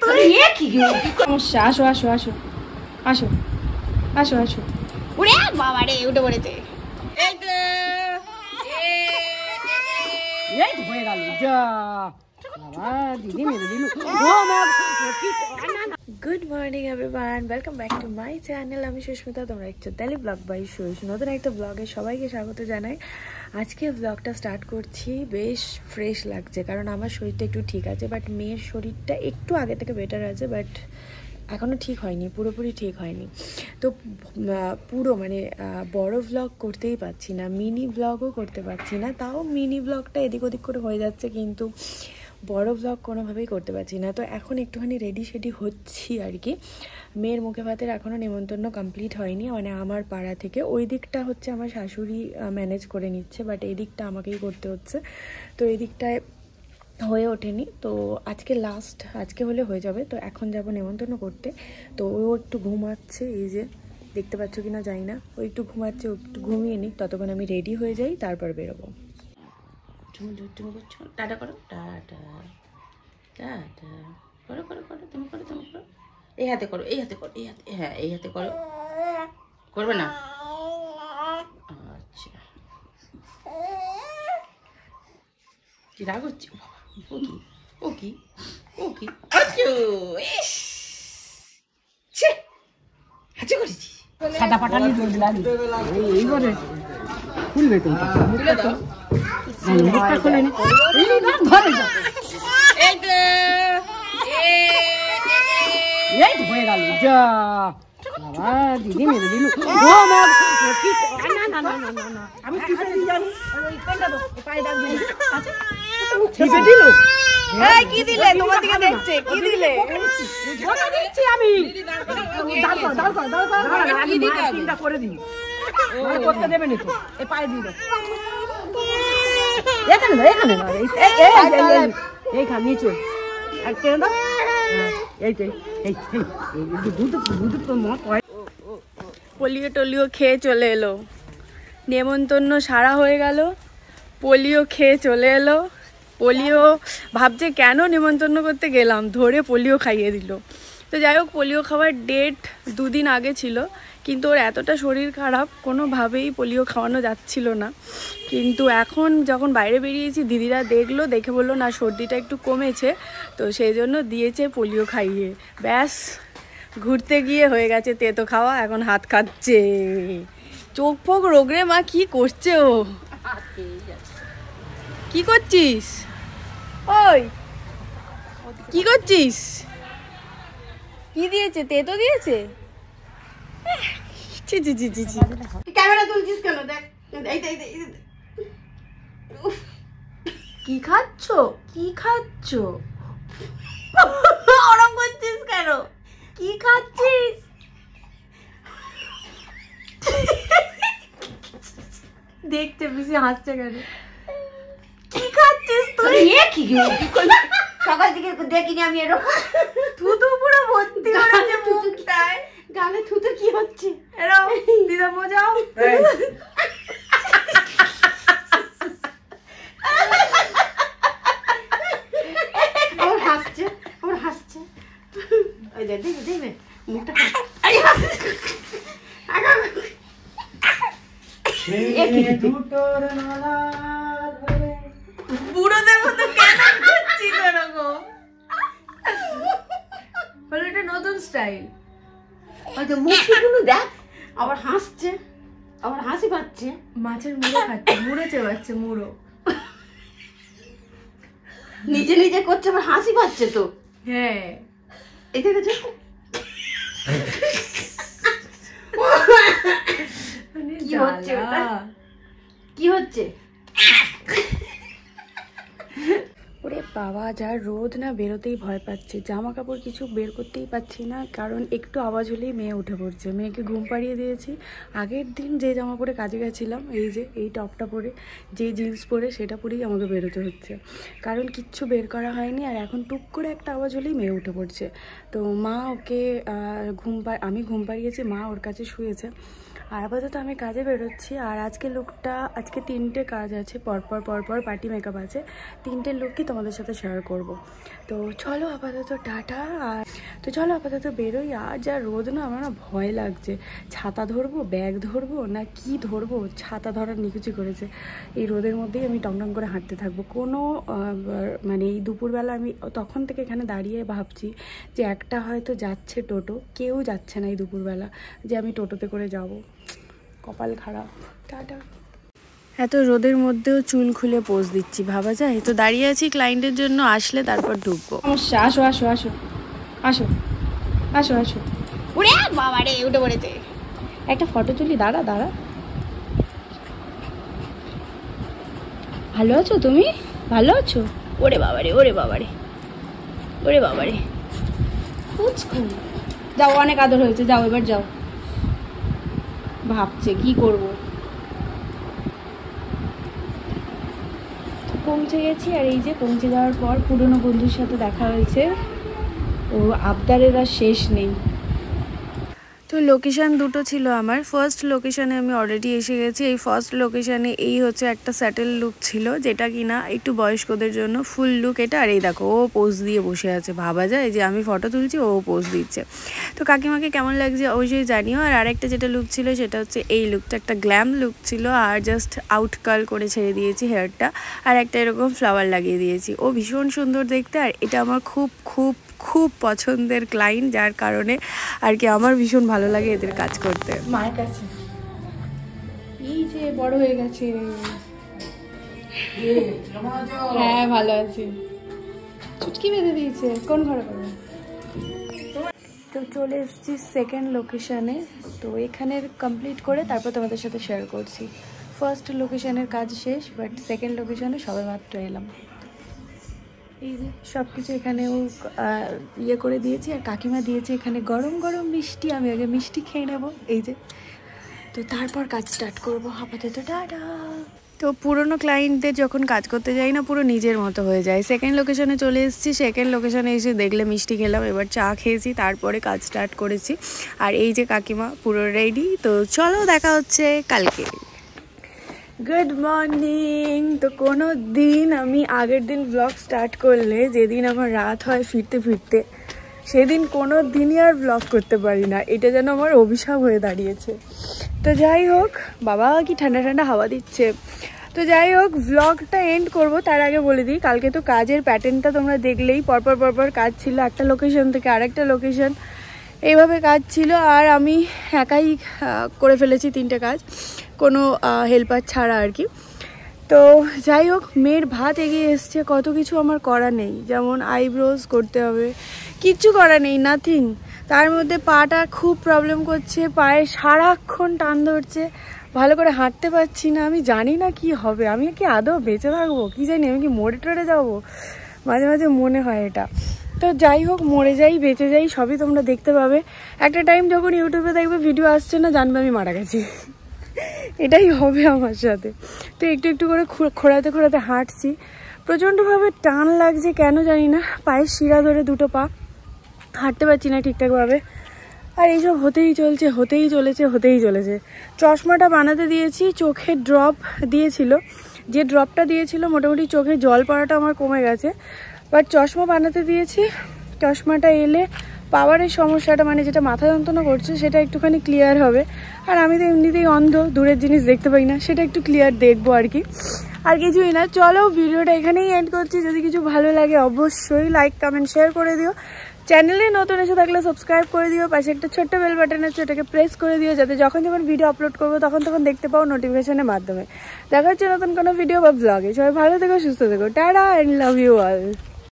তুই? কি সমস্যা? আসো আসো আসো আসো আসো আসো। ওরে বাবা রে, উঠে পড়েছে। এই তো এই তো হয়ে গেল। যা বাবা, দিদি মেরে দিল। Good morning everyone, welcome back to my channel. আমি সুস্মিতা, তোমরা একটা ডেলি ব্লগ বাই সুস নতুন একটা ব্লগে সবাইকে স্বাগত জানাই। আজকে ব্লগটা স্টার্ট করছি, বেশ ফ্রেশ লাগছে কারণ আমার শরীরটা একটু ঠিক আছে, বাট মেয়ের শরীরটা একটু আগে থেকে বেটার আছে, বাট এখনও ঠিক হয়নি, পুরোপুরি ঠিক হয়নি। তো পুরো মানে বড় ব্লগ করতেই পারছি না, মিনি ব্লগও করতে পারছি না। তাও মিনি ব্লগটা এদিক ওদিক করে হয়ে যাচ্ছে, কিন্তু বড় ব্লগ কোনোভাবেই করতে পারছি না। তো এখন একটুখানি রেডি শেডি হচ্ছি আর কি। মেয়ের মুখে ভাতের এখনও নেমন্তন্ন কমপ্লিট হয়নি, মানে আমার পাড়া থেকে। ওই দিকটা হচ্ছে আমার শাশুড়ি ম্যানেজ করে নিচ্ছে, বাট এই দিকটা আমাকেই করতে হচ্ছে। তো এই দিকটায় হয়ে ওঠেনি, তো আজকে লাস্ট, আজকে হলে হয়ে যাবে। তো এখন যাব নেমন্তন্ন করতে। তো ও একটু ঘুমাচ্ছে, এই যে দেখতে পাচ্ছ কিনা জানি না, ও একটু ঘুমাচ্ছে, ও একটু ঘুমিয়ে নিই, ততক্ষণ আমি রেডি হয়ে যাই, তারপর বেরোবো। টাটা করো, টাটা টাটা করো করো করো, তুমি করো তুমি করো। এই হাতে করো, এই হাতে করো, এই হাতে, হ্যাঁ এই হাতে করো। করবে না? আচ্ছা, কি রাগ হচ্ছে? ও কি ও কি ও কি? আচ্ছা, ইস ছে হাঁচু করেছি। সাদা পাটালি দৌড় লাগি এইবারে খুলবে তো, মুখটা তো মুখটা খুলে নে। এই না ধরে যা, এই তো এই তো হয়ে গেল। যা বাবা, দিদি মেরে দিল। ও মা, কি না না না না না, আমি কি করে জানি? ওই পেনটা দাও, পায়ে দাগ দিই। আচ্ছা টিপে দিল। এই কি দিলে? তোমার দিকে দেখছে, কি দিলে? ওটা দিচ্ছি আমি। দাও দাও দাও দাও দাও, আমি তিনটা করে দিই। ওই করতে দেবে না তো, এই পায়ে দিয়ে দাও। এখানে দাও, এখানে দাও, এই এইখানে নিচে আর টেনে দাও। এই তো এই দুধ দুধ তো মত হয়। পোলিও টোলিও খেয়ে চলে এলো, নেমন্তন্ন সারা হয়ে গেল, পোলিও খেয়ে চলে এলো। পোলিও ভাবছে কেন নেমন্তন্ন করতে গেলাম, ধরে পোলিও খাইয়ে দিল। তো যাই হোক, পোলিও খাওয়ার ডেট 2 দিন আগে ছিল, কিন্তু ওর এতটা শরীর খারাপ, কোনোভাবেই পোলিও খাওয়ানো যাচ্ছিল না। কিন্তু এখন যখন বাইরে বেরিয়েছি, দিদিরা দেখলো, দেখে বললো না সর্দিটা একটু কমেছে, তো সেই জন্য দিয়েছে পোলিও খাইয়ে। ব্যাস, ঘুরতে গিয়ে হয়ে গেছে তেতো খাওয়া, এখন হাত খাচ্ছে। চোখ ফোক রোগরে মা, কি করছে ও? কি করছিস? ওই কি করছিস? কি দিয়েছে? তেতো দিয়েছে? ছি ছি ছি ছি, ক্যামেরা তুলছিস কেন? দেখ কি খাচ্ছ? কি খাচ্ছ? ওরম করছিস কেন? কি খাচ্ছিস? দেখতে বেশি হাসছে কেন? কি খাচ্ছিস তুই? কি সকাল থেকে দেখিনি আমি এরকম। থুতু পুরো ভর্তি হয়েছে মুখটায়। গালে থুতু কি হচ্ছে? এরকম দিদা মজাও। ওর হাসছে, ওর হাসছে। ওই দেখ দেখবে দেখবে মুখটা বুড়োদের মতো কেন করছিস এরকম? বলে এটা নতুন স্টাইল। হয়তো মুখগুলো দেখ, আবার হাসছে, আবার হাসি পাচ্ছে। মাছের মুড়ো খাচ্ছে, মুড়ো চেবাচ্ছে, মুড়ো নিজে নিজে করছে, আবার হাসি পাচ্ছে তো। হ্যাঁ, এই দেখেছো কি হচ্ছে? কি হচ্ছে? ওরে বাবা, যা রোদ না, বেরোতেই ভয় পাচ্ছে। জামা কাপড় কিছু বের করতেই পাচ্ছি না, কারণ একটু আওয়াজ হলেই মেয়ে উঠে পড়ছে। মেয়েকে ঘুম পাড়িয়ে দিয়েছি। আগের দিন যে জামা পরে কাজে গেছিলাম, এই যে এই টপটা পরে, যে জিন্স পরে, সেটা পরেই আমাকে বেরোতে হচ্ছে, কারণ কিচ্ছু বের করা হয়নি। আর এখন টুক করে একটা আওয়াজ হলেই মেয়ে উঠে পড়ছে। তো মা ওকে আমি ঘুম পাড়িয়েছি, মা ওর কাছে শুয়েছে। আর আপাতত আমি কাজে বেরোচ্ছি। আর আজকে 3টে কাজ আছে, পরপর পার্টি মেকআপ আছে, 3টে লুকই তোমাদের সাথে শেয়ার করব। তো চলো আপাতত টাটা। আর তো চলো আপাতত বেরোই। আর যা রোদ না, আমার না ভয় লাগছে। ছাতা ধরবো, ব্যাগ ধরবো না কি ধরবো, ছাতা ধরার নিকুচি করেছে। এই রোদের মধ্যেই আমি টংটং করে হাঁটতে থাকবো। কোনো মানে এই দুপুরবেলা আমি তখন থেকে এখানে দাঁড়িয়ে ভাবছি যে একটা হয়তো যাচ্ছে টোটো, কেউ যাচ্ছে না এই দুপুরবেলা, যে আমি টোটোতে করে যাব। কপাল খারাপ। টাটা। এত রোদের মধ্যেও চুল খুলে পোজ দিচ্ছি, ভাবা যায়? তো দাঁড়িয়ে আছি ক্লায়েন্টের জন্য, আসলে তারপর ঢুকবো। আসো আসো আসো আসো আসো আসো। ওরে বাবা রে, উঠে পড়েছে। একটা ফটো তুলি, দাঁড়া। ভালো আছো তুমি? ভালো আছো? ওরে বাবারে ওরে বাবারে ওরে বাবারে। যাও, অনেক আদর হয়েছে, যাও এবার যাও। ভাবছে কি করব। পৌঁছে গেছি। আর এই যে পৌঁছে যাওয়ার পর পুরনো বন্ধুর সাথে দেখা হয়েছে। ও আবদারের আর শেষ নেই। তো লোকেশান দুটো ছিল আমার। ফার্স্ট লোকেশানে আমি অলরেডি এসে গেছি। এই ফার্স্ট লোকেশানে এই হচ্ছে একটা স্যাটেল লুক ছিল, যেটা কিনা একটু বয়স্কদের জন্য ফুল লুক এটা। আর এই দেখো, ও পোজ দিয়ে বসে আছে। ভাবা যায় যে আমি ফটো তুলছি, ও পোজ দিচ্ছে। তো কাকিমাকে কেমন লাগছে অবশ্যই জানিও। আর আরেকটা যেটা লুক ছিল সেটা হচ্ছে এই লুকটা, একটা গ্ল্যাম লুক ছিল। আর জাস্ট আউট কার্ল করে ছেড়ে দিয়েছি হেয়ারটা, আর একটা এরকম ফ্লাওয়ার লাগিয়ে দিয়েছি। ও ভীষণ সুন্দর দেখতে। আর এটা আমার খুব খুব খুব পছন্দের ক্লায়েন্ট, যার কারণে আর কি আমার ভীষণ ভালো লাগে এদের কাজ করতে। মায়ের কাছে এই যে বড় হয়ে গেছে। হ্যাঁ ভালো আছি। চুটকি বেঁধে দিয়েছে। কোন ঘরে করবে? তো চলে এসেছি সেকেন্ড লোকেশানে। তো এখানের কমপ্লিট করে তারপর তোমাদের সাথে শেয়ার করছি। ফার্স্ট লোকেশানের কাজ শেষ, বাট সেকেন্ড লোকেশানে সবে মাত্র এলাম। এই যে সব কিছু এখানেও ইয়ে করে দিয়েছি। আর কাকিমা দিয়েছে এখানে গরম গরম মিষ্টি। আমি আগে মিষ্টি খেয়ে নেব। এই যে, তো তারপর কাজ স্টার্ট করবো। আপাতত টাটা। তো পুরনো ক্লায়েন্টদের যখন কাজ করতে যাই না, পুরো নিজের মতো হয়ে যায়। সেকেন্ড লোকেশানে চলে এসেছি। সেকেন্ড লোকেশানে এসে দেখলে মিষ্টি খেলাম, এবার চা খেয়েছি, তারপরে কাজ স্টার্ট করেছি। আর এই যে কাকিমা পুরো রেডি। তো চলো দেখা হচ্ছে কালকে। Good morning. তো কোনো দিন আমি আগের দিন ব্লগ স্টার্ট করলে, যেদিন আমার রাত হয় ফিরতে ফিরতে, সেদিন কোনো দিনই আর ব্লগ করতে পারি না। এটা যেন আমার অভিশাপ হয়ে দাঁড়িয়েছে। তো যাই হোক, বাবা কি ঠান্ডা ঠান্ডা হাওয়া দিচ্ছে। তো যাই হোক, ব্লগটা এন্ড করব তার আগে বলে দিই, কালকে তো কাজের প্যাটার্নটা তোমরা দেখলেই। পরপর কাজ ছিল, একটা লোকেশন থেকে আরেকটা লোকেশন, এইভাবে কাজ ছিল। আর আমি একাই করে ফেলেছি 3টে কাজ, কোনো হেল্পার ছাড়া আর কি। তো যাই হোক, মেয়ের ভাত এগিয়ে এসছে, কত কিছু আমার করা নেই। যেমন আইব্রোজ করতে হবে, কিচ্ছু করা নেই, নাথিং। তার মধ্যে পাটা খুব প্রবলেম করছে, পায়ে সারাক্ষণ টান ধরছে, ভালো করে হাঁটতে পারছি না। আমি জানি না কি হবে, আমি কি আদৌ বেঁচে থাকবো কি জানি, আমি কি মরে টরে যাবো, মাঝে মাঝে মনে হয় এটা। তো যাই হোক, মরে যাই বেঁচে যাই সবই তোমরা দেখতে পাবে। একটা টাইম যখন ইউটিউবে দেখবে ভিডিও আসছে না, জানবে আমি মারা গেছি। এটাই হবে আমার সাথে। তো একটু একটু করে খোঁড়াতে হাঁটছি। প্রচণ্ডভাবে টান লাগছে, কেন জানি না। পায়ের শিরা ধরে দুটো পা, হাঁটতে পারছি না ঠিকঠাকভাবে। আর এইসব হতেই চলেছে। চশমাটা বানাতে দিয়েছি, চোখে ড্রপ দিয়েছিল। যে ড্রপটা দিয়েছিল মোটামুটি চোখে জল পড়াটা আমার কমে গেছে। বাট চশমা বানাতে দিয়েছি, চশমাটা এলে পাওয়ারের সমস্যাটা, মানে যেটা মাথা যন্ত্রণা করছে, সেটা একটুখানি ক্লিয়ার হবে। আর আমি তো এমনিতেই অন্ধ, দূরের জিনিস দেখতে পাই না, সেটা একটু ক্লিয়ার দেখবো আর কি। আর কিছুই না। চলো ভিডিওটা এখানেই এন্ড করছি। যদি কিছু ভালো লাগে অবশ্যই লাইক কমেন্ট শেয়ার করে দিও। চ্যানেলে নতুন এসে থাকলে সাবস্ক্রাইব করে দিও। পাশে একটা ছোট্ট বেল বাটন আছে, ওটাকে প্রেস করে দিও, যাতে যখন ভিডিও আপলোড করবো তখন দেখতে পাও নোটিফিকেশনের মাধ্যমে। দেখা হচ্ছে নতুন কোনো ভিডিও বা ব্লগে। সবাই ভালো থেকো, সুস্থ থেকো। Tata and love you all.